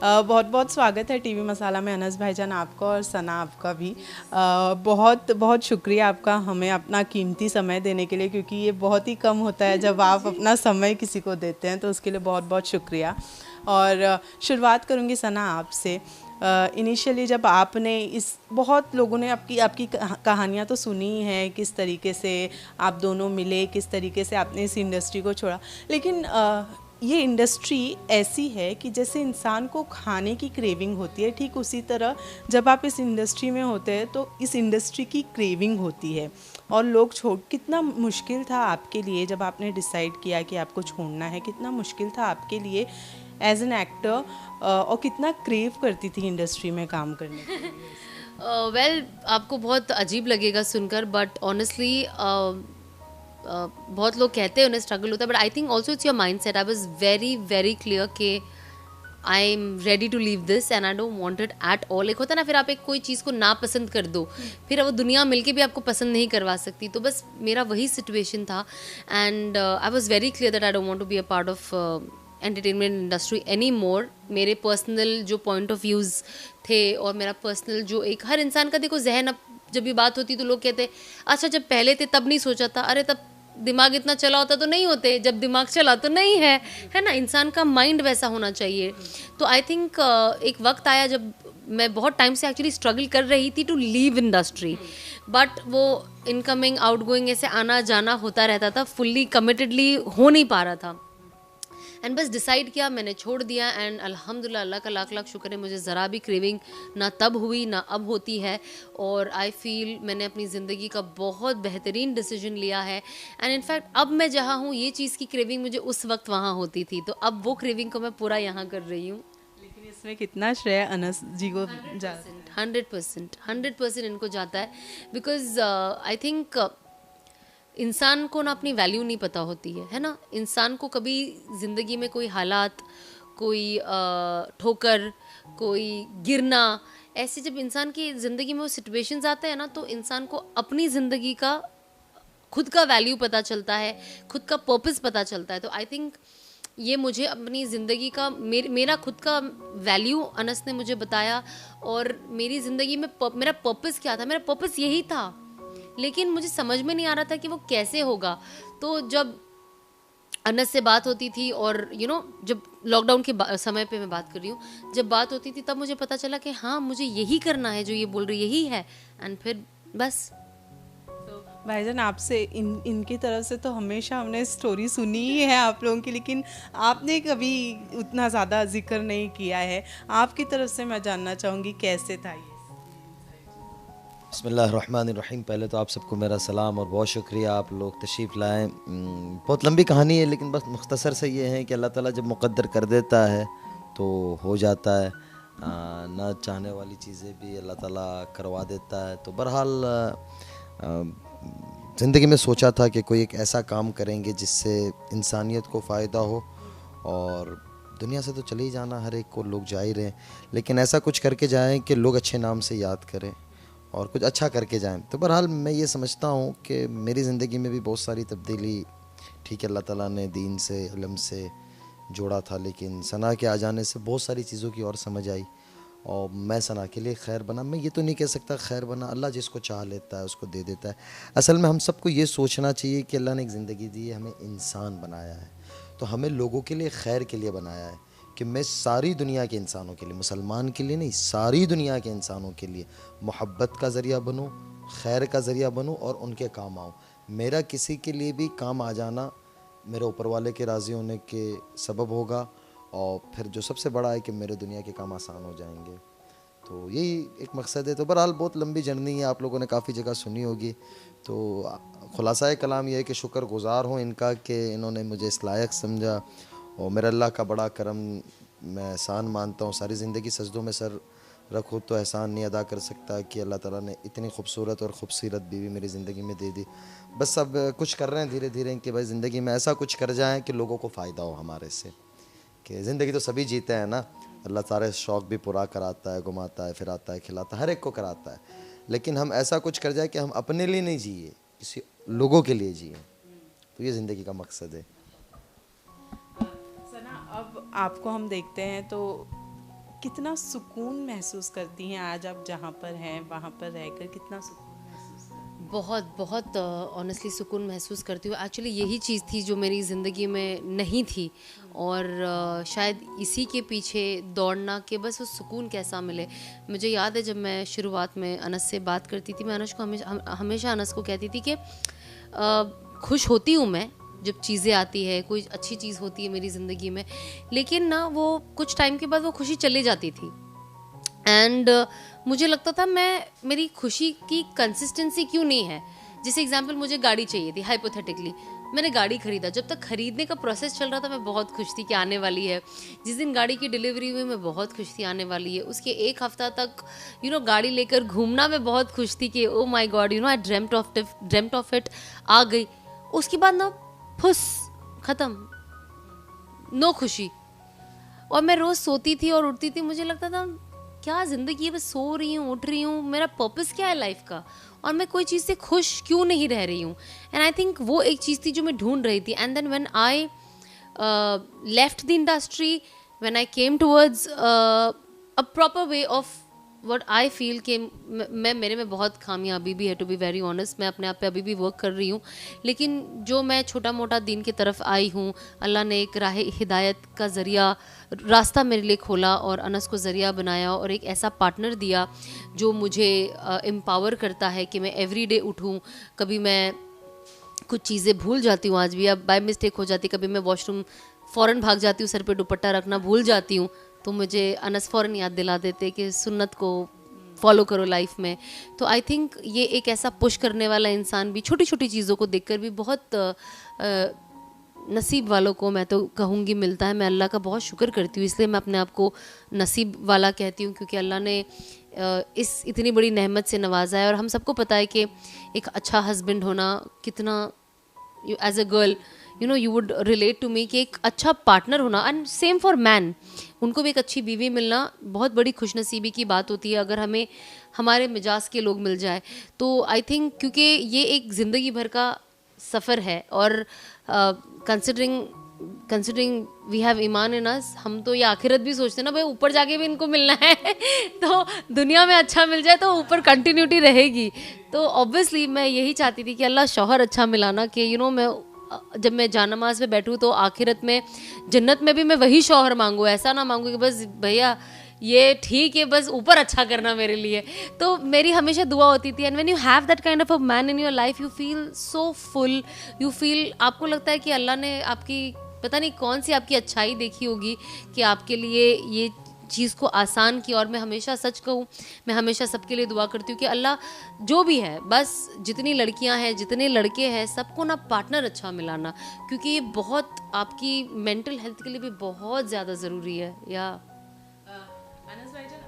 बहुत बहुत स्वागत है टीवी मसाला में अनस भाईजान आपका और सना आपका भी। बहुत बहुत शुक्रिया आपका हमें अपना कीमती समय देने के लिए, क्योंकि ये बहुत ही कम होता है जब आप अपना समय किसी को देते हैं, तो उसके लिए बहुत बहुत शुक्रिया। और शुरुआत करूँगी सना आपसे। इनिशियली जब आपने इस बहुत लोगों ने आपकी आपकी कहानियाँ तो सुनी ही हैं, किस तरीके से आप दोनों मिले, किस तरीके से आपने इस इंडस्ट्री को छोड़ा, लेकिन ये इंडस्ट्री ऐसी है कि जैसे इंसान को खाने की क्रेविंग होती है, ठीक उसी तरह जब आप इस इंडस्ट्री में होते हैं तो इस इंडस्ट्री की क्रेविंग होती है। और लोग छोड़, कितना मुश्किल था आपके लिए जब आपने डिसाइड किया कि आपको छोड़ना है, कितना मुश्किल था आपके लिए एज एन एक्टर, और कितना क्रेव करती थी इंडस्ट्री में काम करने के लिए? वेल आपको बहुत अजीब लगेगा सुनकर, बट ऑनेस्टली बहुत लोग कहते हैं उन्हें स्ट्रगल होता है, but I think also it's your mind set. I was very very clear कि I am ready to leave this and I don't want it at all. एक होता है ना, फिर आप एक कोई चीज़ को ना पसंद कर दो, फिर वो दुनिया मिलके भी आपको पसंद नहीं करवा सकती। तो बस मेरा वही सिचुएशन था and I was very clear that I don't want to be a part of entertainment industry any more. मेरे पर्सनल जो पॉइंट ऑफ व्यूज़ थे और मेरा पर्सनल जो एक, हर इंसान का देखो जहन, अब जब ये बात होती तो लोग कहते अच्छा जब पहले थे तब नहीं सोचा था, अरे तब दिमाग इतना चला होता तो नहीं होते, जब दिमाग चला तो नहीं है ना। इंसान का माइंड वैसा होना चाहिए। तो आई थिंक एक वक्त आया जब मैं बहुत टाइम से एक्चुअली स्ट्रगल कर रही थी टू लीव इंडस्ट्री, बट वो इनकमिंग आउटगोइंग ऐसे आना जाना होता रहता था, फुल्ली कमिटेडली हो नहीं पा रहा था। एंड बस डिसाइड किया, मैंने छोड़ दिया एंड अल्हम्दुलिल्लाह अल्लाह का लाख लाख शुक्र है, मुझे ज़रा भी क्रेविंग ना तब हुई ना अब होती है। और आई फील मैंने अपनी ज़िंदगी का बहुत बेहतरीन डिसीजन लिया है एंड इनफैक्ट अब मैं जहाँ हूँ, ये चीज़ की क्रेविंग मुझे उस वक्त वहाँ होती थी, तो अब वो क्रेविंग को मैं पूरा यहाँ कर रही हूँ। लेकिन इसमें कितना श्रेय अनस जी को जा? 100% इनको जाता है, बिकॉज आई थिंक इंसान को ना अपनी वैल्यू नहीं पता होती है ना। इंसान को कभी ज़िंदगी में कोई हालात, कोई ठोकर, कोई गिरना, ऐसे जब इंसान की ज़िंदगी में वो सिचुएशंस आते हैं ना, तो इंसान को अपनी ज़िंदगी का, खुद का वैल्यू पता चलता है, खुद का पर्पस पता चलता है। तो आई थिंक ये मुझे अपनी ज़िंदगी का, मेरा खुद का वैल्यू अनस ने मुझे बताया। और मेरी ज़िंदगी में मेरा पर्पस क्या था, मेरा पर्पस यही था, लेकिन मुझे समझ में नहीं आ रहा था कि वो कैसे होगा। तो जब अनस से बात होती थी और जब लॉकडाउन के समय पे मैं बात कर रही हूँ, जब बात होती थी तब मुझे पता चला कि हाँ मुझे यही करना है, जो ये बोल रही यही है। एंड फिर बस। भाईजान आपसे इनकी तरफ से तो हमेशा हमने स्टोरी सुनी ही है आप लोगों की, लेकिन आपने कभी उतना ज़्यादा जिक्र नहीं किया है। आपकी तरफ से मैं जानना चाहूँगी कैसे था ये? बिस्मिल्लाहिर्रहमानिर्रहीम। पहले तो आप सबको मेरा सलाम और बहुत शुक्रिया, आप लोग तशरीफ़ लाएँ। बहुत लंबी कहानी है, लेकिन बस मुख्तसर से ये है कि अल्लाह ताला जब मुक़द्दर कर देता है तो हो जाता है। ना चाहने वाली चीज़ें भी अल्लाह ताला करवा देता है। तो बहरहाल ज़िंदगी में सोचा था कि कोई एक ऐसा काम करेंगे जिससे इंसानियत को फ़ायदा हो, और दुनिया से तो चले ही जाना हर एक को, लोग जा ही रहे हैं, लेकिन ऐसा कुछ करके जाएं कि लोग अच्छे नाम से याद करें और कुछ अच्छा करके जाएं। तो बहरहाल मैं ये समझता हूँ कि मेरी ज़िंदगी में भी बहुत सारी तब्दीली, ठीक है, अल्लाह ताला ने दीन से, इल्म से जोड़ा था, लेकिन सना के आ जाने से बहुत सारी चीज़ों की और समझ आई और मैं सना के लिए खैर बना। मैं ये तो नहीं कह सकता खैर बना, अल्लाह जिसको चाह लेता है उसको दे देता है। असल में हम सबको ये सोचना चाहिए कि अल्लाह ने एक ज़िंदगी दी है, हमें इंसान बनाया है, तो हमें लोगों के लिए, खैर के लिए बनाया है कि मैं सारी दुनिया के इंसानों के लिए, मुसलमान के लिए नहीं, सारी दुनिया के इंसानों के लिए मोहब्बत का ज़रिया बनूँ, खैर का ज़रिया बनूँ और उनके काम आऊँ। मेरा किसी के लिए भी काम आ जाना मेरे ऊपर वाले के राज़ी होने के सबब होगा, और फिर जो सबसे बड़ा है कि मेरे दुनिया के काम आसान हो जाएंगे। तो यही एक मकसद है। तो बहरहाल बहुत लंबी जर्नी है, आप लोगों ने काफ़ी जगह सुनी होगी। तो खुलासा कलाम यह है कि शुक्रगुज़ार हूँ इनका कि इन्होंने मुझे इस लायक समझा, और मेरे अल्लाह का बड़ा करम, मैं एहसान मानता हूँ। सारी ज़िंदगी सजदों में सर रखूँ तो एहसान नहीं अदा कर सकता कि अल्लाह ताला ने इतनी खूबसूरत और खूबसूरत बीवी मेरी ज़िंदगी में दे दी। बस अब कुछ कर रहे हैं धीरे धीरे कि भाई ज़िंदगी में ऐसा कुछ कर जाएँ कि लोगों को फ़ायदा हो हमारे से, कि ज़िंदगी तो सभी जीते हैं ना, अल्लाह सारे शौक़ भी पूरा कराता है, घुमाता है, फिराता है, खिलाता है, हर एक को कराता है, लेकिन हम ऐसा कुछ कर जाए कि हम अपने लिए नहीं जिए, किसी लोगों के लिए जिए। तो ये ज़िंदगी का मकसद है। सना, अब आपको हम देखते हैं तो कितना सुकून महसूस करती हैं आज आप जहाँ पर हैं, वहाँ पर रहकर कितना सुकून महसूस करती हैं? बहुत बहुत ऑनेस्टली सुकून महसूस करती हूँ। एक्चुअली यही चीज़ थी जो मेरी ज़िंदगी में नहीं थी, और शायद इसी के पीछे दौड़ना कि बस वो सुकून कैसा मिले। मुझे याद है जब मैं शुरुआत में अनस से बात करती थी, मैं अनस को हमेशा अनस को कहती थी कि खुश होती हूँ मैं जब चीज़ें आती है, कोई अच्छी चीज़ होती है मेरी ज़िंदगी में, लेकिन ना वो कुछ टाइम के बाद वो खुशी चली जाती थी। एंड मुझे लगता था मेरी खुशी की कंसिस्टेंसी क्यों नहीं है। जैसे एग्जांपल, मुझे गाड़ी चाहिए थी, हाइपोथेटिकली मैंने गाड़ी खरीदा, जब तक खरीदने का प्रोसेस चल रहा था मैं बहुत खुश थी कि आने वाली है। जिस दिन गाड़ी की डिलीवरी हुई मैं बहुत खुश थी आने वाली है। उसके एक हफ्ता तक गाड़ी लेकर घूमना मैं बहुत खुश थी कि oh my god I dreamt of it, आ गई। उसके बाद ना फुस खत्म, नो खुशी। और मैं रोज सोती थी और उठती थी, मुझे लगता था क्या ज़िंदगी है, बस सो रही हूँ उठ रही हूँ, मेरा पर्पस क्या है लाइफ का, और मैं कोई चीज़ से खुश क्यों नहीं रह रही हूँ। एंड आई थिंक वो एक चीज़ थी जो मैं ढूंढ रही थी। And then when I left the industry, when I came towards a proper way of what I feel कि मेरे में बहुत खामियां अभी भी है, टू बी वेरी ऑनेस्ट। मैं अपने आप पे अभी भी वर्क कर रही हूँ, लेकिन जो मैं छोटा मोटा दीन की तरफ आई हूँ, अल्लाह ने एक राह हिदायत का ज़रिया रास्ता मेरे लिए खोला और अनस को ज़रिया बनाया, और एक ऐसा पार्टनर दिया जो मुझे एम्पावर करता है कि मैं एवरी डे उठूँ। कभी मैं कुछ चीज़ें भूल जाती हूँ, आज भी अब बाय मिस्टेक हो जाती, कभी मैं वॉशरूम फ़ौरन भाग जाती हूँ, सर पे दुपट्टा रखना भूल जाती हूँ, तो मुझे अनस फ़ौरन याद दिला देते कि सुन्नत को फॉलो करो लाइफ में। तो आई थिंक ये एक ऐसा पुश करने वाला इंसान भी छोटी छोटी चीज़ों को देखकर भी बहुत नसीब वालों को मैं तो कहूँगी मिलता है। मैं अल्लाह का बहुत शुक्र करती हूँ, इसलिए मैं अपने आप को नसीब वाला कहती हूँ, क्योंकि अल्लाह ने इस इतनी बड़ी नेमत से नवाजा है। और हम सबको पता है कि एक अच्छा हस्बैंड होना कितना, as a girl you would relate to me कि एक अच्छा पार्टनर होना, एंड सेम फॉर मैन, उनको भी एक अच्छी बीवी मिलना बहुत बड़ी खुशनसीबी की बात होती है अगर हमें हमारे मिजाज के लोग मिल जाए। तो आई थिंक क्योंकि ये एक ज़िंदगी भर का सफ़र है, और कंसिडरिंग वी हैव ईमान इन अस, हम तो ये आखिरत भी सोचते हैं ना भाई ऊपर जाके भी इनको मिलना है तो दुनिया में अच्छा मिल जाए तो ऊपर कंटिन्यूटी रहेगी। तो ऑब्वियसली मैं यही चाहती थी कि अल्लाह शौहर अच्छा मिलाना कि मैं जब मैं जानमाज में बैठूँ तो आखिरत में जन्नत में भी मैं वही शौहर मांगूँ, ऐसा ना मांगूँ कि बस भैया ये ठीक है बस ऊपर अच्छा करना मेरे लिए। तो मेरी हमेशा दुआ होती थी। And when you have that kind of a man in your life you feel so full, you feel, आपको लगता है कि अल्लाह ने आपकी पता नहीं कौन सी आपकी अच्छाई देखी होगी कि आपके लिए ये चीज़ को आसान की। और मैं हमेशा सच कहूँ, मैं हमेशा सबके लिए दुआ करती हूँ कि अल्लाह जो भी है, बस जितनी लड़कियां हैं जितने लड़के हैं सबको ना पार्टनर अच्छा मिलाना, क्योंकि ये बहुत आपकी मेंटल हेल्थ के लिए भी बहुत ज़्यादा ज़रूरी है। या अनस भाईजान,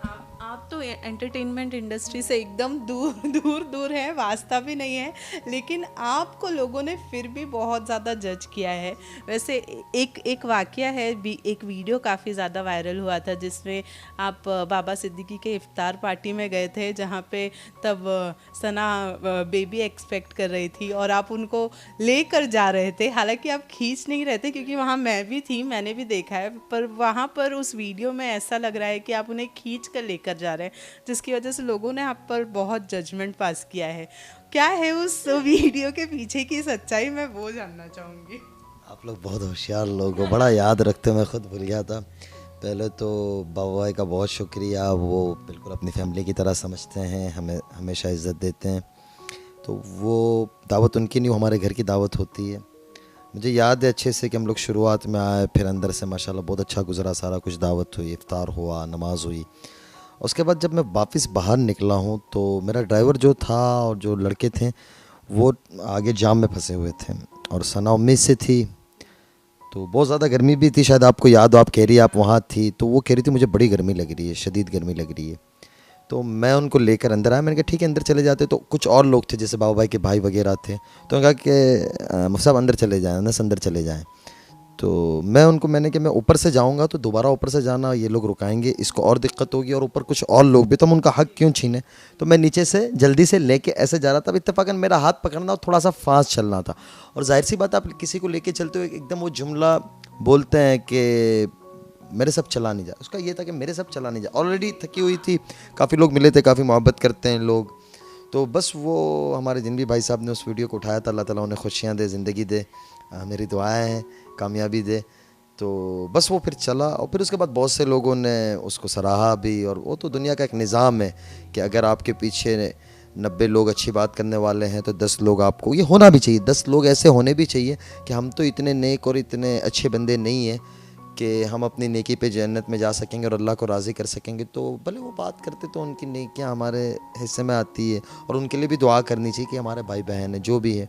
आप तो एंटरटेनमेंट इंडस्ट्री से एकदम दूर हैं, वास्ता भी नहीं है, लेकिन आपको लोगों ने फिर भी बहुत ज़्यादा जज किया है। वैसे एक वाकया है, एक वीडियो काफ़ी ज़्यादा वायरल हुआ था जिसमें आप बाबा सिद्दीकी के इफ्तार पार्टी में गए थे, जहाँ पे तब सना बेबी एक्सपेक्ट कर रही थी और आप उनको लेकर जा रहे थे। हालांकि आप खींच नहीं रहे थे क्योंकि वहाँ मैं भी थी, मैंने भी देखा है, पर वहाँ पर उस वीडियो में ऐसा लग रहा है कि आप उन्हें खींच कर लेकर जा रहे हैं, जिसकी वजह से लोगों ने आप पर बहुत जजमेंट पास किया है। क्या है उस वीडियो के पीछे की सच्चाई, मैं वो जानना चाहूँगी। आप लोग बहुत होशियार लोग हो, बड़ा याद रखते हो, मैं खुद भूल गया था। पहले तो बाबा भाई का बहुत शुक्रिया, वो बिल्कुल अपनी फैमिली की तरह समझते हैं, हमें हमेशा इज़्ज़त देते हैं। तो वो दावत उनकी नहीं, हमारे घर की दावत होती है। मुझे याद है अच्छे से कि हम लोग शुरुआत में आए, फिर अंदर से माशाल्लाह बहुत अच्छा गुजरा, सारा कुछ दावत हुई, इफ्तार हुआ, नमाज हुई। उसके बाद जब मैं वापस बाहर निकला हूँ तो मेरा ड्राइवर जो था और जो लड़के थे वो आगे जाम में फंसे हुए थे और सना उम्मीद से थी, तो बहुत ज़्यादा गर्मी भी थी, शायद आपको याद हो, आप कह रही है आप वहाँ थी, तो वो कह रही थी मुझे बड़ी गर्मी लग रही है, शदीद गर्मी लग रही है। तो मैं उनको लेकर अंदर आया, मैंने कहा ठीक है अंदर चले जाते। तो कुछ और लोग थे जैसे बाबा भाई के भाई वगैरह थे, तो उन्होंने कहा कि मुफ्ती साहब अंदर चले जाएँ, अनस अंदर चले जाएँ। तो मैंने कि मैं ऊपर से जाऊंगा तो दोबारा ऊपर से जाना, ये लोग रुकाएंगे, इसको और दिक्कत होगी, और ऊपर कुछ और लोग भी, तो हम उनका हक क्यों छीने। तो मैं नीचे से जल्दी से लेके ऐसे जा रहा था, अब इत्तेफाकन मेरा हाथ पकड़ना और थोड़ा सा फास्ट चलना था। और जाहिर सी बात, आप किसी को लेके चलते हुए एकदम वो जुमला बोलते हैं कि मेरे सब चला नहीं जाए। उसका ये था कि मेरे सब चला नहीं जाए। ऑलरेडी थकी हुई थी, काफ़ी लोग मिले थे, काफ़ी मोहब्बत करते हैं लोग, तो बस वो हमारे जिन भी भाई साहब ने उस वीडियो को उठाया था, अल्लाह ताला उन्हें खुशियाँ दे, ज़िंदगी दे, मेरी दुआएं हैं कामयाबी दे। तो बस वो फिर चला और फिर उसके बाद बहुत से लोगों ने उसको सराहा भी। और वो तो दुनिया का एक निज़ाम है कि अगर आपके पीछे 90 लोग अच्छी बात करने वाले हैं तो 10 लोग आपको, ये होना भी चाहिए, 10 लोग ऐसे होने भी चाहिए कि हम तो इतने नेक और इतने अच्छे बंदे नहीं हैं कि हम अपनी नेकी पे जन्नत में जा सकेंगे और अल्लाह को राज़ी कर सकेंगे। तो भले वो बात करते तो उनकी नेकियां हमारे हिस्से में आती है और उनके लिए भी दुआ करनी चाहिए कि हमारे भाई बहन है जो भी है।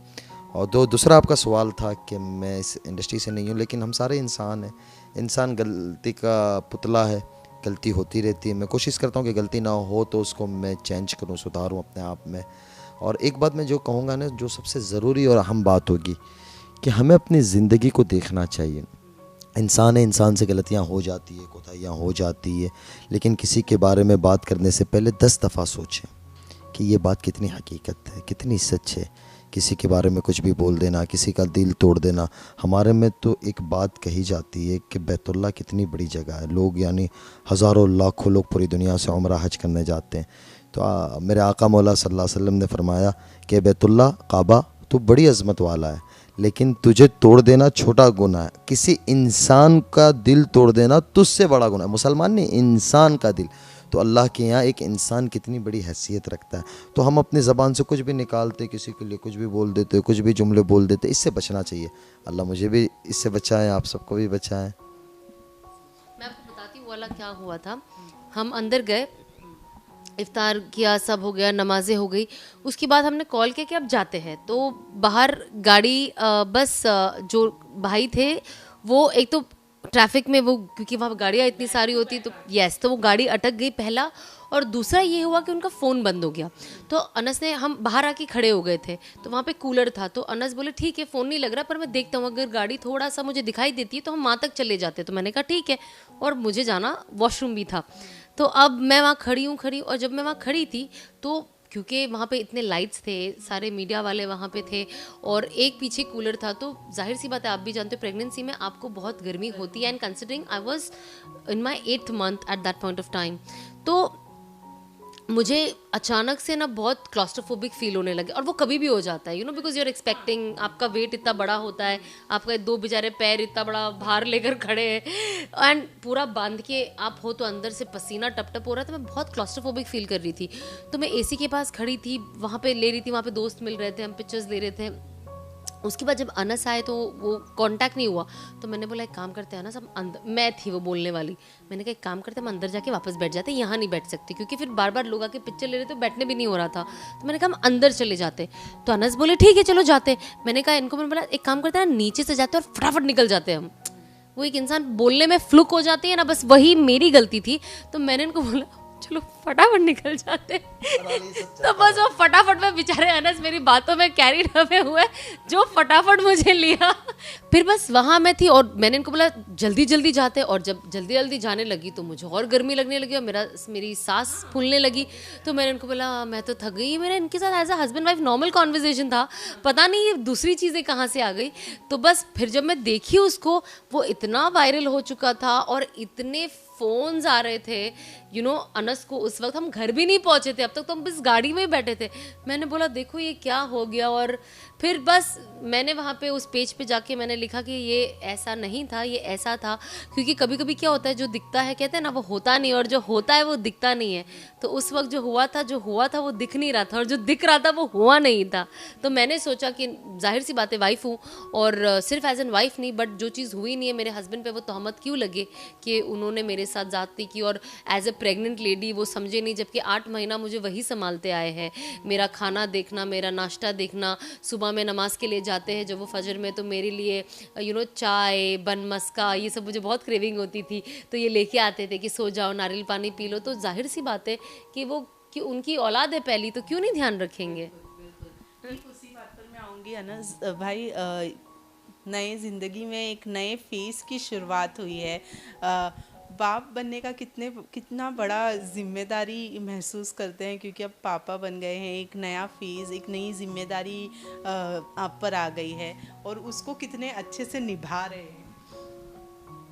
और दूसरा आपका सवाल था कि मैं इस इंडस्ट्री से नहीं हूँ, लेकिन हम सारे इंसान हैं, इंसान गलती का पुतला है, गलती होती रहती है। मैं कोशिश करता हूँ कि गलती ना हो तो उसको मैं चेंज करूँ, सुधारूँ अपने आप में। और एक बात मैं जो कहूँगा ना, जो सबसे ज़रूरी और अहम बात होगी कि हमें अपनी ज़िंदगी को देखना चाहिए। इंसान है, इंसान से गलतियाँ हो जाती है, कोताहियाँ हो जाती है, लेकिन किसी के बारे में बात करने से पहले 10 दफ़ा सोचें कि ये बात कितनी हकीकत है, कितनी सच है। किसी के बारे में कुछ भी बोल देना, किसी का दिल तोड़ देना। हमारे में तो एक बात कही जाती है कि बैतुल्लाह कितनी बड़ी जगह है, लोग यानी हज़ारों लाखों लोग पूरी दुनिया से उम्रा हज करने जाते हैं। तो मेरे आका मौला सल्लल्लाहु अलैहि वसल्लम ने फरमाया कि बैतुल्लाह काबा तो बड़ी अज़मत वाला है, लेकिन तुझे तोड़ देना छोटा गुनाह है। किसी इंसान का दिल तोड़ देना तुझसे बड़ा गुनाह है। मुसलमान नहीं, इंसान का दिल। तो अल्लाह के यहाँ एक इंसान कितनी बड़ी हैसियत रखता है। तो हम अपनी ज़बान से कुछ भी निकालते, किसी के लिए कुछ भी बोल देते, कुछ भी जुमले बोल देते, इससे बचना चाहिए। अल्लाह मुझे भी इससे बचाएं, आप सबको भी बचाएं। मैं आपको बताती हूँ वाला क्या हुआ था। हम अंदर गए, इफ्तार किया, सब हो गया, नमाजें हो गई। उसके बाद हमने कॉल किया कि अब जाते हैं। तो बाहर गाड़ी बस जो भाई थे वो एक तो ट्रैफिक में वो, क्योंकि वहाँ गाड़ियाँ इतनी सारी होती तो यस, तो वो गाड़ी अटक गई पहला। और दूसरा ये हुआ कि उनका फ़ोन बंद हो गया। तो अनस ने, हम बाहर आके खड़े हो गए थे तो वहाँ पे कूलर था, तो अनस बोले ठीक है फ़ोन नहीं लग रहा पर मैं देखता हूँ, अगर गाड़ी थोड़ा सा मुझे दिखाई देती है तो हम वहाँ तक चले जाते। तो मैंने कहा ठीक है, और मुझे जाना वॉशरूम भी था। तो अब मैं वहाँ खड़ी हूँ और जब मैं वहाँ खड़ी थी तो क्योंकि वहाँ पे इतने लाइट्स थे, सारे मीडिया वाले वहाँ पे थे और एक पीछे कूलर था, तो जाहिर सी बात है, आप भी जानते हो प्रेगनेंसी में आपको बहुत गर्मी होती है। And considering I was in my 8th month eight that point of time, तो मुझे अचानक से ना बहुत क्लॉस्ट्रोफोबिक फील होने लगे। और वो कभी भी हो जाता है, बिकॉज यू आर एक्सपेक्टिंग, आपका वेट इतना बड़ा होता है, आपका 2 बेचारे पैर इतना बड़ा भार लेकर खड़े हैं एंड पूरा बांध के आप हो, तो अंदर से पसीना टप टप हो रहा था। मैं बहुत क्लॉस्ट्रोफोबिक फील कर रही थी। तो मैं एसी के पास खड़ी थी, वहाँ पे ले रही थी, वहाँ पे दोस्त मिल रहे थे, हम पिक्चर्स ले रहे थे। उसके बाद जब अनस आए तो वो कांटेक्ट नहीं हुआ, तो मैंने बोला एक काम करते हैं अनस, हम अंदर, मैं थी वो बोलने वाली, मैंने कहा एक काम करते हैं हम अंदर जाके वापस बैठ जाते, यहाँ नहीं बैठ सकती क्योंकि फिर बार बार लोग आके पिक्चर ले रहे थे, बैठने भी नहीं हो रहा था। तो मैंने कहा हम अंदर चले जाते। तो अनस बोले ठीक है चलो जाते। मैंने कहा इनको, मैंने बोला एक काम करते हैं नीचे से जाते और फटाफट निकल जाते हम। वो एक इंसान बोलने में फ्लुक हो जाती है ना, बस वही मेरी गलती थी। तो मैंने इनको बोला चलो फटाफट निकल जाते। तो बस वो फटाफट में बेचारे अनस मेरी बातों में कैरी रहे हुए, जो फटाफट मुझे लिया। फिर बस वहाँ मैं थी और मैंने इनको बोला जल्दी जल्दी जाते। और जब जल्दी जल्दी जाने लगी तो मुझे और गर्मी लगने लगी और मेरी सांस फूलने लगी। तो मैंने इनको बोला मैं तो थक गई। मेरा इनके साथ as a husband wife normal conversation था, पता नहीं ये दूसरी चीज़ें कहाँ से आ गई। तो बस फिर जब मैं देखी उसको, वो इतना वायरल हो चुका था और इतने फ़ोन्स आ रहे थे अनस को। उस वक्त हम घर भी नहीं पहुंचे थे, अब तक तो हम बस गाड़ी में ही बैठे थे। मैंने बोला देखो ये क्या हो गया। और फिर बस मैंने वहाँ पे उस पेज पे जाके मैंने लिखा कि ये ऐसा नहीं था, ये ऐसा था। क्योंकि कभी कभी क्या होता है, जो दिखता है कहते हैं ना वो होता नहीं, और जो होता है वो दिखता नहीं है। तो उस वक्त जो हुआ था वो दिख नहीं रहा था, और जो दिख रहा था वो हुआ नहीं था। तो मैंने सोचा कि जाहिर सी बात है वाइफ हूँ, और सिर्फ एज एन वाइफ नहीं, बट जो चीज़ हुई नहीं है, मेरे हस्बैंड पे वो तहमत क्यों लगे कि उन्होंने मेरे साथ ज़्यादती की। और एज ए प्रेग्नेंट लेडी वो समझे नहीं, जबकि 8 महीना मुझे वही संभालते आए हैं। मेरा खाना देखना, मेरा नाश्ता देखना, सुबह में नमाज के लिए जाते हैं जब वो फजर में, तो मेरे लिए चाय, बन मस्का, ये सब मुझे बहुत क्रेविंग होती थी, तो ये लेके आते थे कि सो जाओ, नारियल पानी पी लो। तो जाहिर सी बात है कि उनकी औलाद है पहली, तो क्यों नहीं ध्यान रखेंगे। उसी बात पर मैं आऊँगी अनस भाई। नए ज़िंदगी में एक नए फेज़ की शुरुआत हुई है। बाप बनने का कितना बड़ा जिम्मेदारी महसूस करते हैं, क्योंकि अब पापा बन गए हैं। एक नया फेज़, एक नई जिम्मेदारी आप पर आ गई है और उसको कितने अच्छे से निभा रहे हैं।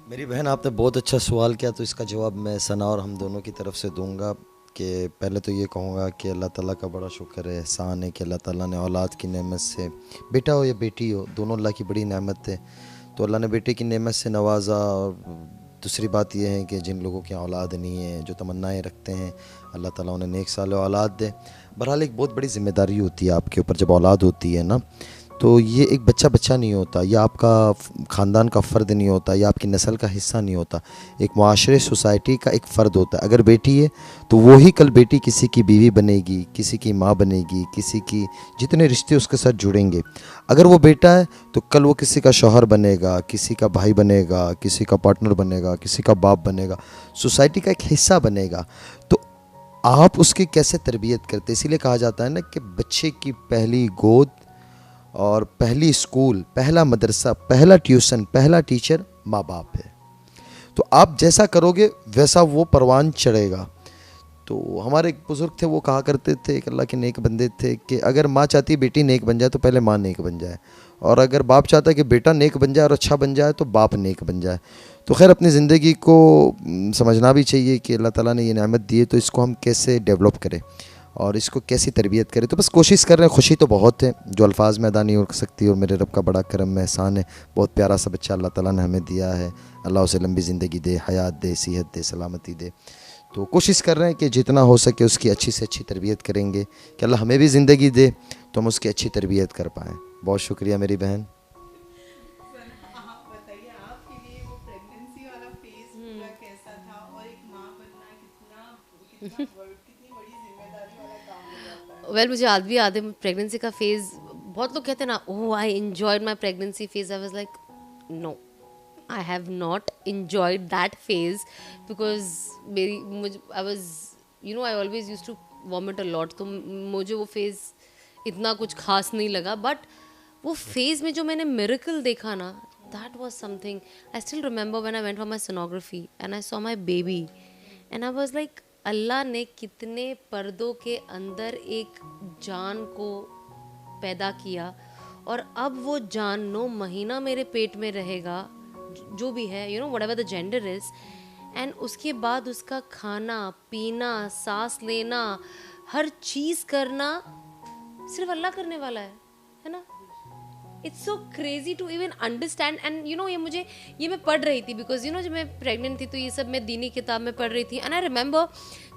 मेरी बहन, आपने बहुत अच्छा सवाल किया, तो इसका जवाब मैं सना और हम दोनों की तरफ से दूंगा। कि पहले तो ये कहूँगा कि अल्लाह ताला का बड़ा शुक्र है, एहसान है कि अल्लाह ताला ने औलाद की नेमत से, बेटा हो या बेटी हो, दोनों अल्लाह की बड़ी नेमत है। तो अल्लाह ने बेटे की नेमत से नवाजा। और दूसरी बात यह है कि जिन लोगों की औलाद नहीं है, जो तमन्नाएं रखते हैं, अल्लाह ताला उन्हें नेक साल औलाद दे। बहरहाल एक बहुत बड़ी ज़िम्मेदारी होती है आपके ऊपर जब औलाद होती है ना। तो ये एक बच्चा नहीं होता, या आपका ख़ानदान का फ़र्द नहीं होता, या आपकी नस्ल का हिस्सा नहीं होता, एक माशरे सोसाइटी का एक फ़र्द होता है। अगर बेटी है तो वो ही कल बेटी किसी की बीवी बनेगी, किसी की माँ बनेगी, किसी की जितने रिश्ते उसके साथ जुड़ेंगे। अगर वो बेटा है तो कल वो किसी का शौहर बनेगा, किसी का भाई बनेगा, किसी का पार्टनर बनेगा, किसी का बाप बनेगा, सोसाइटी का एक हिस्सा बनेगा। तो आप उसकी कैसे तरबियत करते, इसीलिए कहा जाता है ना कि बच्चे की पहली गोद और पहली स्कूल, पहला मदरसा, पहला ट्यूशन, पहला टीचर माँ बाप है। तो आप जैसा करोगे वैसा वो परवान चढ़ेगा। तो हमारे एक बुज़ुर्ग थे, वो कहा करते थे, एक अल्लाह के नेक बंदे थे, कि अगर माँ चाहती है बेटी नेक बन जाए तो पहले माँ नेक बन जाए, और अगर बाप चाहता है कि बेटा नेक बन जाए और अच्छा बन जाए तो बाप नेक बन जाए। तो खैर अपनी ज़िंदगी को समझना भी चाहिए कि अल्लाह ताला ने ये नेमत दी है, तो इसको हम कैसे डेवलप करें और इसको कैसी तरबियत करें। तो बस कोशिश कर रहे हैं। खुशी तो बहुत है जो अल्फाज में अदा नहीं हो सकती, और मेरे रब का बड़ा करम एहसान है, बहुत प्यारा सा बच्चा अल्लाह ताला ने हमें दिया है। अल्लाह उसे लंबी ज़िंदगी दे, हयात दे, सेहत दे, सलामती दे। तो कोशिश कर रहे हैं कि जितना हो सके उसकी अच्छी से अच्छी तरबियत करेंगे कि अल्लाह हमें भी ज़िंदगी दे तो हम उसकी अच्छी तरबियत कर पाएँ। बहुत शुक्रिया मेरी बहन। आप बताइए, आपके लिए वो प्रेगनेंसी वाला फेज पूरा कैसा था, और एक माँ बनना कितनी बड़ी जिम्मेदारी वाला काम हो जाता है। वेल मुझे आज भी याद है प्रेगनेंसी का फेज़। बहुत लोग कहते हैं ना, oh I enjoyed my pregnancy phase. I was like no, I have not enjoyed that phase because I was, I always used to vomit a lot, तो मुझे वो फेज़ इतना कुछ खास नहीं लगा। बट वो फेज़ में जो मैंने मिरेकल देखा ना, that was something. I still remember when I went for my sonography and I saw my baby and I was like, अल्लाह ने कितने पर्दों के अंदर एक जान को पैदा किया, और अब वो जान 9 महीना मेरे पेट में रहेगा, जो भी है, whatever the gender is, and उसके बाद उसका खाना पीना, सांस लेना, हर चीज़ करना सिर्फ अल्लाह करने वाला है ना। It's so crazy to even understand. And ये मैं पढ़ रही थी, बिकॉज जब मैं प्रेग्नेंट थी तो ये सब मैं दीनी किताब में पढ़ रही थी। एंड आई रिमेंबर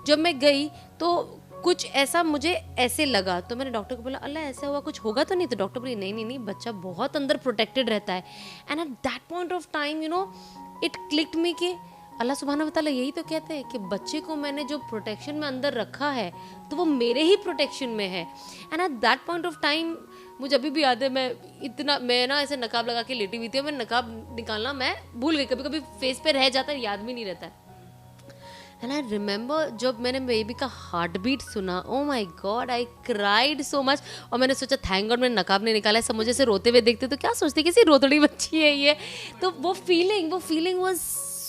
जब मैं गई तो कुछ ऐसा मुझे ऐसे लगा, तो मैंने डॉक्टर को बोला, अल्लाह ऐसा हुआ, कुछ होगा तो नहीं? तो डॉक्टर बोली, नहीं, बच्चा बहुत अंदर प्रोटेक्टेड रहता है। And at that point of time it clicked me कि अल्लाह सुब्हाना व तआला यही तो कहते हैं कि बच्चे को मैंने जो प्रोटेक्शन में अंदर रखा है तो वो मेरे ही प्रोटेक्शन में है। And at that point of time मुझे अभी भी याद है, मैं ना ऐसे नकाब लगा के लेटी हुई थी, मैं नकाब निकालना मैं भूल गई, कभी कभी फेस पे रह जाता है, याद भी नहीं रहता है। एंड आई रिमेंबर जब मैंने बेबी का हार्ट बीट सुना, oh my god, I cried so much. और मैंने सोचा थैंक गॉड मैंने नकाब नहीं निकाला है, सब मुझे से रोते हुए देखते तो क्या सोचते किसी रोतड़ी बच्ची है ये। तो वो फीलिंग वाज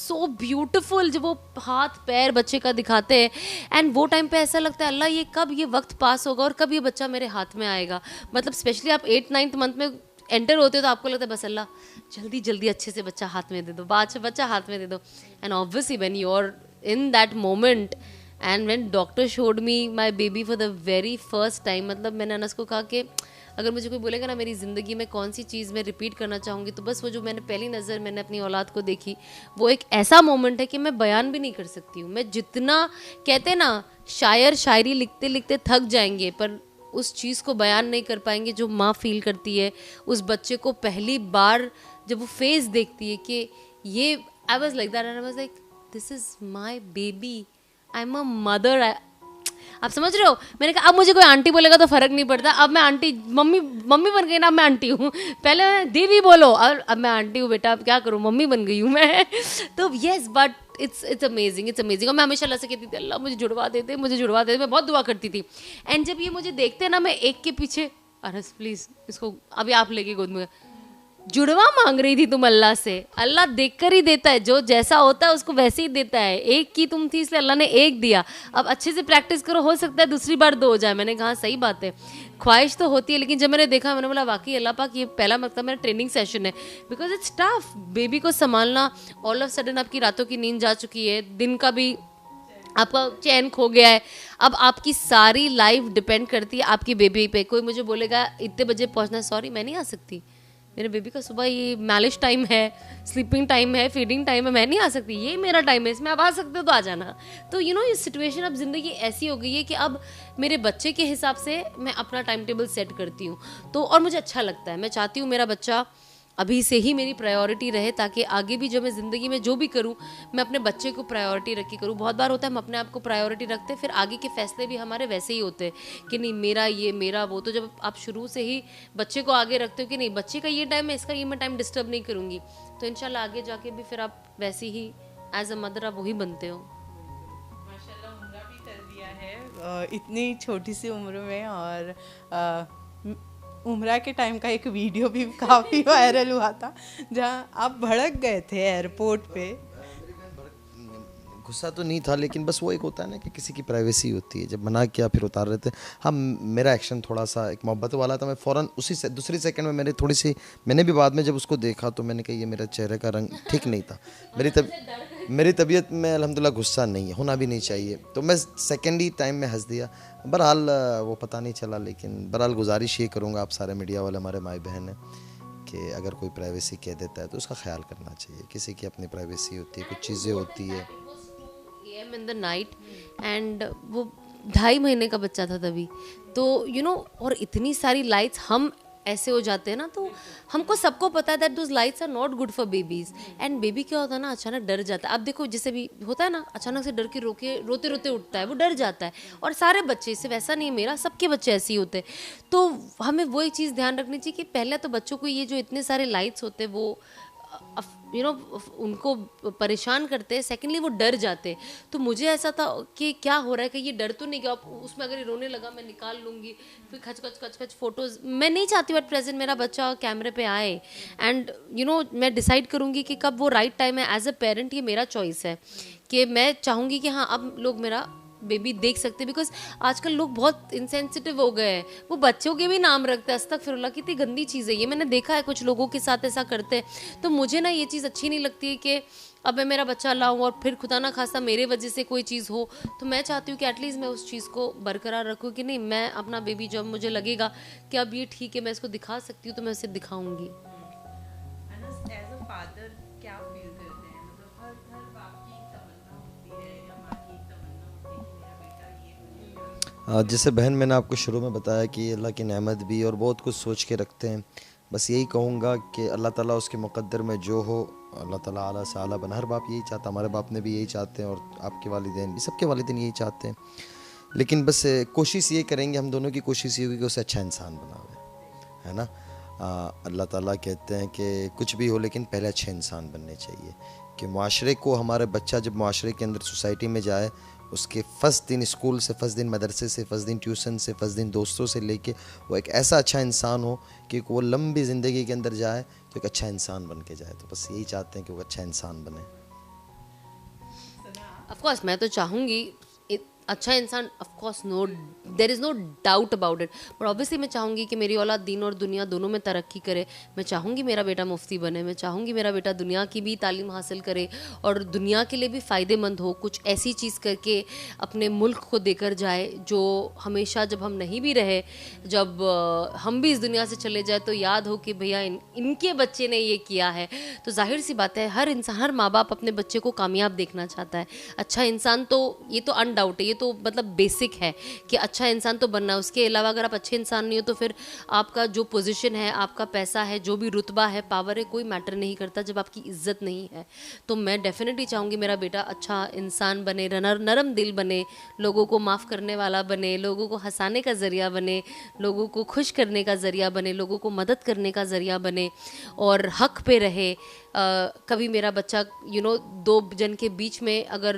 सो ब्यूटिफुल जब वो हाथ पैर बच्चे का दिखाते हैं। एंड वो टाइम पे ऐसा लगता है, अल्लाह ये कब ये वक्त पास होगा और कब ये बच्चा मेरे हाथ में आएगा। मतलब स्पेशली आप 8-9 मंथ में एंटर होते हो तो आपको लगता है बस अल्लाह जल्दी जल्दी अच्छे से बच्चा हाथ में दे दो, बच्चा हाथ में दे दो। And obviously when you are in that moment and when doctor showed me my baby for the very first time, मतलब मैंने अनस को कहा कि अगर मुझे कोई बोलेगा ना मेरी ज़िंदगी में कौन सी चीज़ मैं रिपीट करना चाहूँगी तो बस वो जो मैंने पहली नज़र मैंने अपनी औलाद को देखी, वो एक ऐसा मोमेंट है कि मैं बयान भी नहीं कर सकती हूँ। मैं जितना कहते ना शायर शायरी लिखते लिखते थक जाएंगे पर उस चीज़ को बयान नहीं कर पाएंगे जो माँ फील करती है उस बच्चे को पहली बार जब वो फेस देखती है कि ये I was like that and I was like this is my baby, I am a mother. आप समझ रहे हो? मैंने कहा अब मुझे कोई आंटी बोलेगा तो फर्क नहीं पड़ता, अब मैं आंटी मम्मी बन गई ना, मैं आंटी हूँ। पहले दीदी बोलो और अब मैं आंटी हूँ बेटा, अब क्या करूँ, मम्मी बन गई हूँ मैं। तो येस बट इट्स अमेजिंग। और मैं हमेशा अल्लाह से कहती थी अल्लाह मुझे जुड़वा देते, मैं बहुत दुआ करती थी। एंड जब ये मुझे देखते ना मैं एक के पीछे अनस प्लीज़ इसको अभी आप लेके गोद में, जुड़वा मांग रही थी तुम अल्लाह से, अल्लाह देखकर ही देता है, जो जैसा होता है उसको वैसे ही देता है। एक की तुम थी इसलिए अल्लाह ने एक दिया, अब अच्छे से प्रैक्टिस करो, हो सकता है दूसरी बार 2 हो जाए। मैंने कहा सही बात है, ख्वाहिश तो होती है, लेकिन जब मैंने देखा मैंने बोला वाकई अल्लाह पाक ये पहला मतलब मेरा ट्रेनिंग सेशन है, बिकॉज इट्स टफ बेबी को संभालना। ऑल ऑफ सडन आपकी रातों की नींद जा चुकी है, दिन का भी आपका चैन खो गया है, अब आपकी सारी लाइफ डिपेंड करती है आपकी बेबी पे। कोई मुझे बोलेगा इतने बजे पहुंचना, सॉरी मैं नहीं आ सकती, मेरे बेबी का सुबह ये मैलिश टाइम है, स्लीपिंग टाइम है, फीडिंग टाइम है, मैं नहीं आ सकती, ये मेरा टाइम है, इसमें आप आ सकते हो तो आ जाना। तो यू नो ये सिचुएशन अब ज़िंदगी ऐसी हो गई है कि अब मेरे बच्चे के हिसाब से मैं अपना टाइम टेबल सेट करती हूँ, तो और मुझे अच्छा लगता है। मैं चाहती हूँ मेरा बच्चा अभी से ही मेरी प्रायोरिटी रहे, ताकि आगे भी जब मैं ज़िंदगी में जो भी करूँ मैं अपने बच्चे को प्रायोरिटी रख के करूँ। बहुत बार होता है हम अपने आप को प्रायोरिटी रखते हैं, फिर आगे के फैसले भी हमारे वैसे ही होते हैं कि नहीं मेरा ये मेरा वो। तो जब आप शुरू से ही बच्चे को आगे रखते हो कि नहीं बच्चे का ये टाइम है, इसका ये मैं टाइम डिस्टर्ब नहीं करूँगी, तो इंशाल्लाह आगे जाके भी फिर आप वैसे ही एज अ मदर आप वही बनते हो। माशाल्लाह उम्रा भी कर दिया है इतनी छोटी सी उम्र में, और उम्रा के टाइम का एक वीडियो भी काफ़ी वायरल हुआ था जहाँ आप भड़क गए थे एयरपोर्ट पे। गुस्सा तो नहीं था, लेकिन बस वो एक होता है ना कि किसी की प्राइवेसी होती है, जब मना किया फिर उतार रहे थे। हाँ मेरा एक्शन थोड़ा सा एक मोहब्बत वाला था, मैं फ़ौरन उसी से दूसरी सेकंड में मैंने भी बाद में जब उसको देखा तो मैंने कहा ये मेरा चेहरे का रंग ठीक नहीं था। मेरी तबीयत में अल्हम्दुलिल्लाह गुस्सा नहीं है, होना भी नहीं चाहिए, तो मैं सेकेंड ही टाइम में हंस दिया। बहरहाल वो पता नहीं चला, लेकिन बहरहाल गुजारिश ये करूँगा आप सारे मीडिया वाले हमारे माई बहन हैं कि अगर कोई प्राइवेसी कह देता है तो उसका ख्याल करना चाहिए। किसी की अपनी प्राइवेसी होती है, कुछ चीज़ें होती है। AM in the night and वो 2.5 महीने का बच्चा था तभी, तो यू नो और इतनी सारी लाइट्स, हम ऐसे हो जाते हैं ना, तो हमको सबको पता है that those lights are not good for babies. And baby क्या होता है ना, अचानक डर जाता है। अब देखो जैसे भी होता है ना, अचानक से डर के रोते रोते उठता है, वो डर जाता है। और सारे बच्चे, इससे वैसा नहीं है मेरा, सबके बच्चे ऐसे ही होते हैं। तो हमें वो एक चीज़ ध्यान रखनी चाहिए कि पहले तो बच्चों को ये जो इतने सारे लाइट्स होते हैं वो यू नो उनको परेशान करते हैं, सेकेंडली वो डर जाते। तो मुझे ऐसा था कि क्या हो रहा है कि ये डर तो नहीं गया, उसमें अगर ये रोने लगा मैं निकाल लूँगी, फिर खच फोटोज़। मैं नहीं चाहती एट प्रेजेंट मेरा बच्चा कैमरे पे आए, एंड यू नो मैं डिसाइड करूँगी कि कब वो राइट टाइम है। एज अ पेरेंट ये मेरा चॉइस है कि मैं चाहूँगी कि हाँ अब लोग मेरा बेबी देख सकते, बिकॉज आजकल लोग बहुत इंसेंसिटिव हो गए हैं, वो बच्चों के भी नाम रखते हैं। अस्तगफिरुल्लाह, कितनी गंदी चीज़ है ये, मैंने देखा है कुछ लोगों के साथ ऐसा करते हैं। तो मुझे ना ये चीज़ अच्छी नहीं लगती है कि अब मैं मेरा बच्चा लाऊं और फिर खुदा ना खास्ता मेरे वजह से कोई चीज़ हो। तो मैं चाहती हूँ कि एटलीस्ट मैं उस चीज़ को बरकरार रखूँ कि नहीं, मैं अपना बेबी जब मुझे लगेगा कि अब ये ठीक है मैं इसको दिखा सकती हूँ तो मैं उसे दिखाऊंगी। जैसे बहन मैंने आपको शुरू में बताया कि अल्लाह की नेमत भी और बहुत कुछ सोच के रखते हैं। बस यही कहूँगा कि अल्लाह ताला उसके मुक़द्दर में जो हो, अल्लाह ताला आला से आला बना। हर बाप यही चाहता, हमारे बाप ने भी यही चाहते हैं और आपके वालिदैन भी, सबके वालिदैन यही चाहते हैं। लेकिन बस कोशिश ये करेंगे, हम दोनों की कोशिश ये होगी कि उसे अच्छा इंसान बनावे, है ना। अल्लाह ताला कहते हैं कि कुछ भी हो लेकिन पहले अच्छे इंसान बनने चाहिए, कि माशरे को, हमारे बच्चा जब माशरे के अंदर सोसाइटी में जाए, उसके फ़र्स्ट दिन स्कूल से, फ़र्स्ट दिन मदरसे से, फ़र्स्ट दिन ट्यूशन से, फ़र्स्ट दिन दोस्तों से लेके वो एक ऐसा अच्छा इंसान हो कि वो लंबी ज़िंदगी के अंदर जाए तो एक अच्छा इंसान बन के जाए। तो बस यही चाहते हैं कि वो अच्छा इंसान बने। ऑफ कोर्स मैं तो चाहूँगी अच्छा इंसान, of course no, there is no doubt about it, but obviously मैं चाहूँगी कि मेरी औलाद दीन और दुनिया दोनों में तरक्की करे। मैं चाहूँगी मेरा बेटा मुफ्ती बने, मैं चाहूँगी मेरा बेटा दुनिया की भी तालीम हासिल करे और दुनिया के लिए भी फ़ायदेमंद हो, कुछ ऐसी चीज़ करके अपने मुल्क को देकर जाए जो हमेशा जब हम नहीं भी रहे, जब हम भी इस दुनिया से चले जाए तो याद हो कि भैया इनके बच्चे ने ये किया है। तो जाहिर सी बात है हर इंसान, हर माँ बाप अपने बच्चे को कामयाब देखना चाहता है, अच्छा इंसान। तो ये तो अनडाउट है, ये तो मतलब बेसिक है कि अच्छा इंसान तो बनना है। उसके अलावा अगर आप अच्छे इंसान नहीं हो तो फिर आपका जो पोजीशन है, आपका पैसा है, जो भी रुतबा है, पावर है, कोई मैटर नहीं करता जब आपकी इज्जत नहीं है। तो मैं डेफिनेटली चाहूँगी मेरा बेटा अच्छा इंसान बने, नरम दिल बने, लोगों को माफ़ करने वाला बने, लोगों को हंसाने का ज़रिया बने, लोगों को खुश करने का ज़रिया बने, लोगों को मदद करने का ज़रिया बने और हक पे रहे। कभी मेरा बच्चा दो जन के बीच में अगर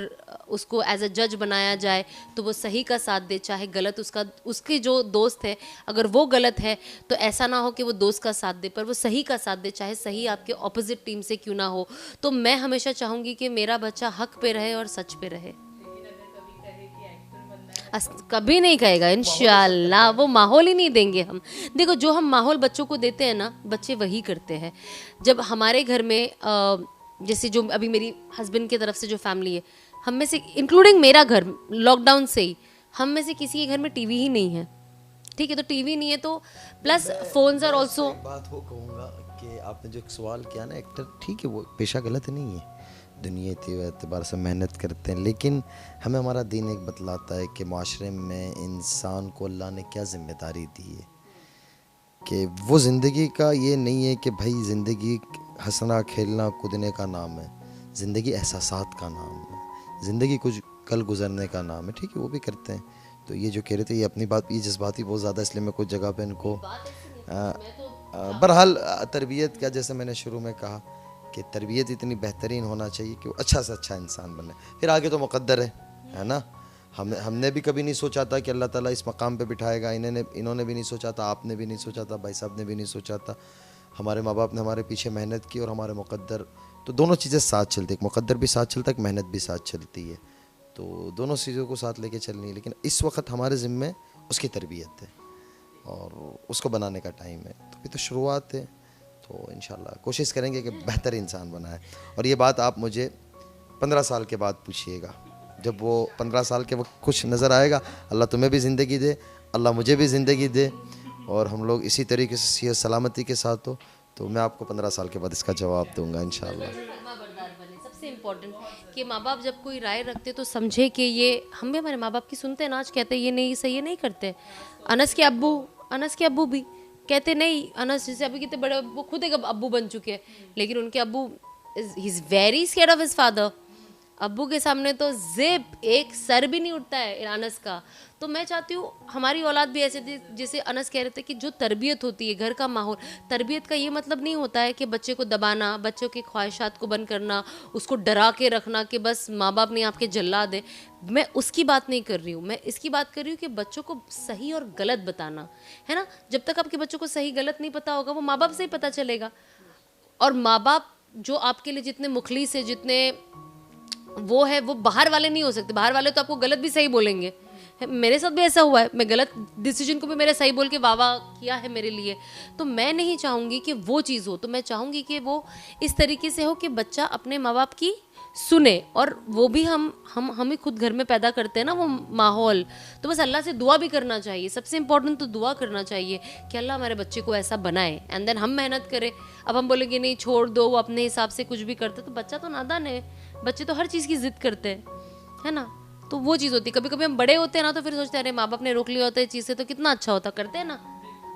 उसको एज अ जज बनाया जाए तो वो सही का साथ दे, चाहे गलत उसके जो दोस्त है अगर वो गलत है तो ऐसा ना हो कि वो दोस्त का साथ दे, पर वो सही का साथ दे, चाहे सही आपके ऑपोजिट टीम से क्यों ना हो। तो मैं हमेशा चाहूँगी कि मेरा बच्चा हक पे रहे और सच पे रहे। कभी नहीं कहेगा इंशाल्लाह, वो माहौल ही नहीं देंगे हम। देखो जो हम माहौल बच्चों को देते हैं ना, बच्चे वही करते हैं। जब हमारे घर में जैसे जो अभी मेरी हस्बैंड की तरफ से जो फैमिली है, हम में से इंक्लूडिंग मेरा घर, लॉकडाउन से ही हम में से किसी के घर में टीवी ही नहीं है, ठीक है। तो टीवी नहीं है तो प्लस फोन्स आर ऑल्सो। बात वो कहूँगा कि आपने जो एक सवाल किया ना, एक्टर ठीक है वो पेशा गलत नहीं है, दुनिया एतबार से मेहनत करते हैं, लेकिन हमें हमारा दीन एक बतलाता है कि माशरे में इंसान को अल्लाह ने क्या ज़िम्मेदारी दी है कि वो ज़िंदगी का ये नहीं है कि भाई ज़िंदगी हंसना खेलना कूदने का नाम है, ज़िंदगी एहसासात का नाम है, ज़िंदगी कुछ कल गुजरने का नाम है, ठीक है वो भी करते हैं। तो ये जो कह रहे थे ये अपनी बात, ये जज्बाती बहुत ज़्यादा, इसलिए मैं कुछ जगह पे इनको बहरहाल तरबियत का, जैसे मैंने शुरू में कहा कि तरबियत इतनी बेहतरीन होना चाहिए कि वो अच्छा से अच्छा इंसान बने, फिर आगे तो मुक़द्दर है ना। हमने भी कभी नहीं सोचा था कि अल्लाह ताला इस मकाम पे बिठाएगा, इन्होंने भी नहीं सोचा था, आपने भी नहीं सोचा था, भाई साहब ने भी नहीं सोचा था, हमारे माँ बाप ने हमारे पीछे मेहनत की और हमारे मुक़द्दर, तो दोनों चीज़ें साथ चलती, एक मुक़द्दर भी साथ चलता है, एक मेहनत भी साथ चलती है, तो दोनों चीज़ों को साथ लेके चलनी है। लेकिन इस वक्त हमारे ज़िम्मे उसकी तरबियत है और उसको बनाने का टाइम है, तो अभी तो शुरुआत है, तो इंशाल्लाह कोशिश करेंगे कि बेहतर इंसान बनाए। और ये बात आप मुझे 15 साल के बाद पूछिएगा, जब वो 15 साल के वक्त कुछ नज़र आएगा, अल्लाह तुम्हें भी ज़िंदगी दे, अल्लाह मुझे भी ज़िंदगी दे और हम लोग इसी तरीके से सेहत सलामती के साथ हो, तो मैं आपको 15 साल के बाद इसका जवाब दूंगा इंशाल्लाह। सबसे इम्पोर्टेंट कि माँ बाप जब कोई राय रखते तो समझे कि ये, हम भी हमारे माँ बाप की सुनते हैं ना, आज कहते हैं ये नहीं सही है, नहीं करते। अनस के अब्बू भी कहते नहीं, अनस जैसे अभी कितने बड़े, वो खुद एक अब्बू बन चुके हैं, लेकिन उनके अब्बू he is very scared of his father. अब्बू के सामने तो जिप एक सर भी नहीं उठता है अनस का। तो मैं चाहती हूँ हमारी औलाद भी ऐसे थी, जैसे अनस कह रहे थे कि जो तरबियत होती है, घर का माहौल, तरबियत का ये मतलब नहीं होता है कि बच्चे को दबाना, बच्चों की ख्वाहिशात को बंद करना, उसको डरा के रखना कि बस माँ बाप नहीं आपके जल्ला दे। मैं उसकी बात नहीं कर रही हूँ, मैं इसकी बात कर रही हूँ कि बच्चों को सही और गलत बताना है ना। जब तक आपके बच्चों को सही गलत नहीं पता होगा, वो माँ बाप से ही पता चलेगा। और माँ बाप जो आपके लिए जितने मुखलिस है, जितने वो है, वो बाहर वाले नहीं हो सकते। बाहर वाले तो आपको गलत भी सही बोलेंगे, मेरे साथ भी ऐसा हुआ है, मैं गलत डिसीजन को भी मेरे सही बोल के वाह वाह किया है मेरे लिए। तो मैं नहीं चाहूँगी कि वो चीज़ हो, तो मैं चाहूँगी कि वो इस तरीके से हो कि बच्चा अपने माँ बाप की सुने, और वो भी हम ही खुद घर में पैदा करते हैं ना वो माहौल। तो बस अल्लाह से दुआ भी करना चाहिए, सबसे इम्पोर्टेंट तो दुआ करना चाहिए कि अल्लाह हमारे बच्चे को ऐसा बनाए, एंड देन हम मेहनत करें। अब हम बोलेंगे नहीं छोड़ दो, वो अपने हिसाब से कुछ भी करते, तो बच्चा तो नादान है, बच्चे तो हर चीज़ की जिद करते हैं, है ना। तो वो चीज़ होती है, कभी कभी हम बड़े होते हैं ना, तो फिर सोचते हैं अरे माँ बाप ने रोक लिया होता है इस चीज़ से तो कितना अच्छा होता, करते हैं ना।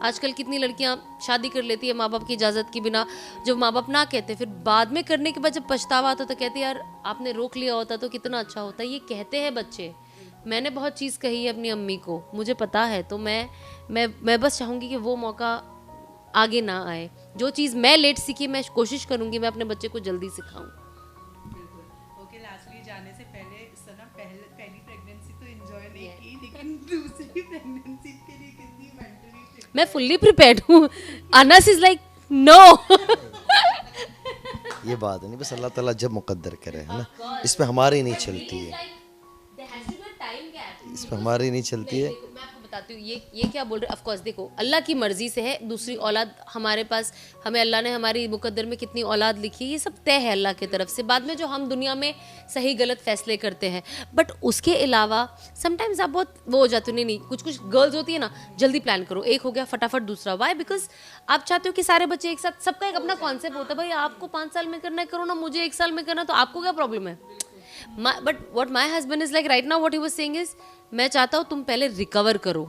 आजकल कितनी लड़कियां शादी कर लेती है माँ बाप की इजाज़त के बिना, जो माँ बाप ना कहते, फिर बाद में करने के बाद जब पछतावा आता तो कहते यार आपने रोक लिया होता तो कितना अच्छा होता। ये कहते हैं बच्चे। मैंने बहुत चीज़ कही है अपनी अम्मी को, मुझे पता है, तो मैं बस चाहूँगी कि वो मौका आगे ना आए। जो चीज़ मैं लेट सीखी, मैं कोशिश करूँगी मैं अपने बच्चे को जल्दी सिखाऊँ। ओके, लास्टली जाने से पहले सना पहली प्रेगनेंसी तो एंजॉय नहीं की, लेकिन दूसरी प्रेगनेंसी के लिए कितनी मेंटली? मैं फुल्ली प्रिपेयर्ड हूँ। Answer is like no. ये बात नहीं, बस अल्लाह ताला जब मुकद्दर करे, है ना, इसमें हमारी नहीं चलती है, इसमें हमारी नहीं चलती है। मैं आपको बताती हूँ ये क्या बोल रहे, ऑफ कोर्स देखो अल्लाह की मर्जी से है, दूसरी औलाद हमारे पास, हमें अल्लाह ने हमारी मुकद्दर में कितनी औलाद लिखी, ये सब तय है अल्लाह की तरफ से। बाद में जो हम दुनिया में सही गलत फैसले करते हैं, बट उसके अलावा समटाइम्स आप बहुत वो हो जाते हो, नहीं कुछ गर्ल्स होती है ना, जल्दी प्लान करो, एक हो गया फटाफट दूसरा। वाई? बिकॉज आप चाहते हो कि सारे बच्चे एक साथ, सबका एक अपना कॉन्सेप्ट होता है, भाई आपको 5 साल में करना है करो ना, मुझे 1 साल में करना, तो आपको क्या प्रॉब्लम है। But what my husband is like right now, what he was saying is, मैं चाहता हूँ तुम पहले रिकवर करो,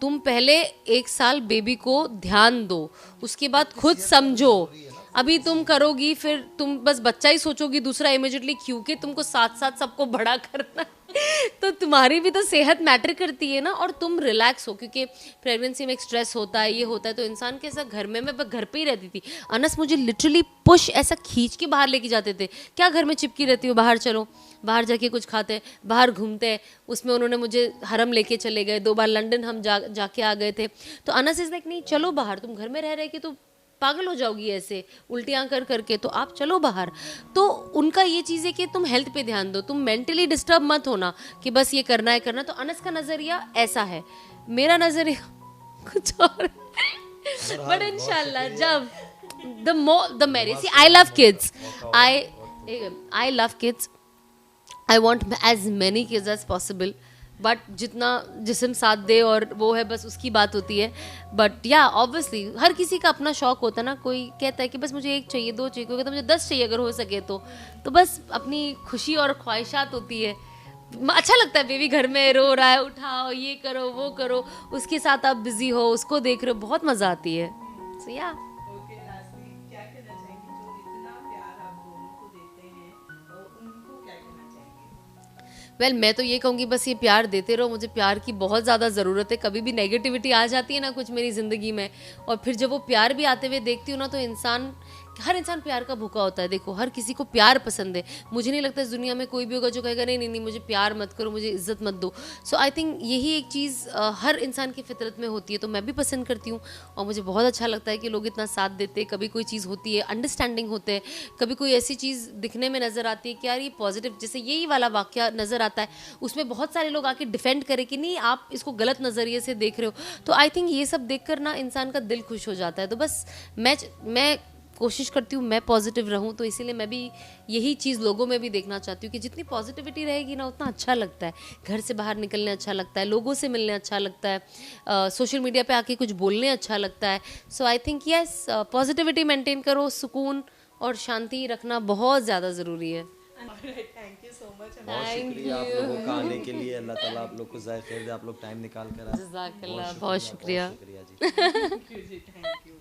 तुम पहले 1 साल बेबी को ध्यान दो, उसके बाद खुद समझो। अभी तुम करोगी फिर तुम बस बच्चा ही सोचोगी दूसरा इमीडिएटली, क्योंकि तुमको साथ साथ सबको बड़ा करना है। तो तुम्हारी भी तो सेहत मैटर करती है ना, और तुम रिलैक्स हो, क्योंकि प्रेगनेंसी में एक स्ट्रेस होता है, ये होता है, तो इंसान कैसा घर में, मैं घर पे ही रहती थी, अनस मुझे लिटरली पुश ऐसा खींच के बाहर लेके जाते थे, क्या घर में चिपकी रहती हो, बाहर चलो, बाहर जाके कुछ खाते, बाहर घूमते। उसमें उन्होंने मुझे हरम लेके चले गए, 2 बार लंदन हम जाके आ गए थे। तो अनस इज लाइक नहीं चलो बाहर, तुम घर में रह रहे कि तो पागल हो जाओगी ऐसे उल्टियाँ कर करके, तो आप चलो बाहर। तो उनका ये चीज़ है कि तुम हेल्थ पे ध्यान दो, तुम मेंटली डिस्टर्ब मत होना कि बस ये करना है करना। तो अनस का नज़रिया ऐसा है, मेरा नज़रिया कुछ और। बट इंशाल्लाह जब the marriage, see I love kids, I love kids, I want as many kids as possible, but जितना जिस्म साथ दे और वो है बस उसकी बात होती है। बट या ऑब्वियसली हर किसी का अपना शौक होता है ना, कोई कहता है कि बस मुझे 1 चाहिए 2 चाहिए, कोई कहता है मुझे 10 चाहिए अगर हो सके तो बस अपनी खुशी और ख्वाहिशात होती है। अच्छा लगता है बेबी घर में रो रहा है, उठाओ, ये करो वो करो, उसके साथ आप बिजी हो, उसको देख रहे हो, बहुत मज़ा आती है। सो या ओके, लास्टली क्या कहना चाहेंगे जो इतना प्यार आप दोनों को देते हैं, उनको क्या कहना चाहेंगे? वेल मैं तो ये कहूँगी बस ये प्यार देते रहो, मुझे प्यार की बहुत ज़्यादा ज़रूरत है। कभी भी नेगेटिविटी आ जाती है ना कुछ मेरी ज़िंदगी में, और फिर जब वो प्यार भी आते हुए देखती हूँ ना, तो हर इंसान प्यार का भूखा होता है। देखो हर किसी को प्यार पसंद है, मुझे नहीं लगता इस दुनिया में कोई भी होगा जो कहेगा नहीं नहीं नहीं मुझे प्यार मत करो, मुझे इज्जत मत दो। सो आई थिंक यही एक चीज़ हर इंसान की फितरत में होती है, तो मैं भी पसंद करती हूँ। और मुझे बहुत अच्छा लगता है कि लोग इतना साथ देते हैं, कभी कोई चीज़ होती है अंडरस्टैंडिंग होते हैं, कभी कोई ऐसी चीज़ दिखने में नज़र आती है कि यार ये पॉजिटिव, जैसे यही वाला वाक़या नज़र आता है, उसमें बहुत सारे लोग आके डिफेंड करें कि नहीं आप इसको गलत नज़रिए से देख रहे हो। तो आई थिंक ये सब देख कर ना इंसान का दिल खुश हो जाता है। तो बस मैं कोशिश करती हूँ मैं पॉजिटिव रहूँ, तो इसीलिए मैं भी यही चीज़ लोगों में भी देखना चाहती हूँ कि जितनी पॉजिटिविटी रहेगी ना उतना अच्छा लगता है, घर से बाहर निकलने अच्छा लगता है, लोगों से मिलने अच्छा लगता है, सोशल मीडिया पे आके कुछ बोलने अच्छा लगता है। So I think yes, positivity maintain करो, सुकून और शांति रखना बहुत ज़्यादा ज़रूरी है। Thank you so much. बहुत शुक्रिया आप लोगों का आने के लिए, अल्लाह ताला आप लोग को ज़ाय खैर दे, आप लोग टाइम निकाल कर आए, जज़ाकल्लाह, बहुत शुक्रिया। जी। Thank you.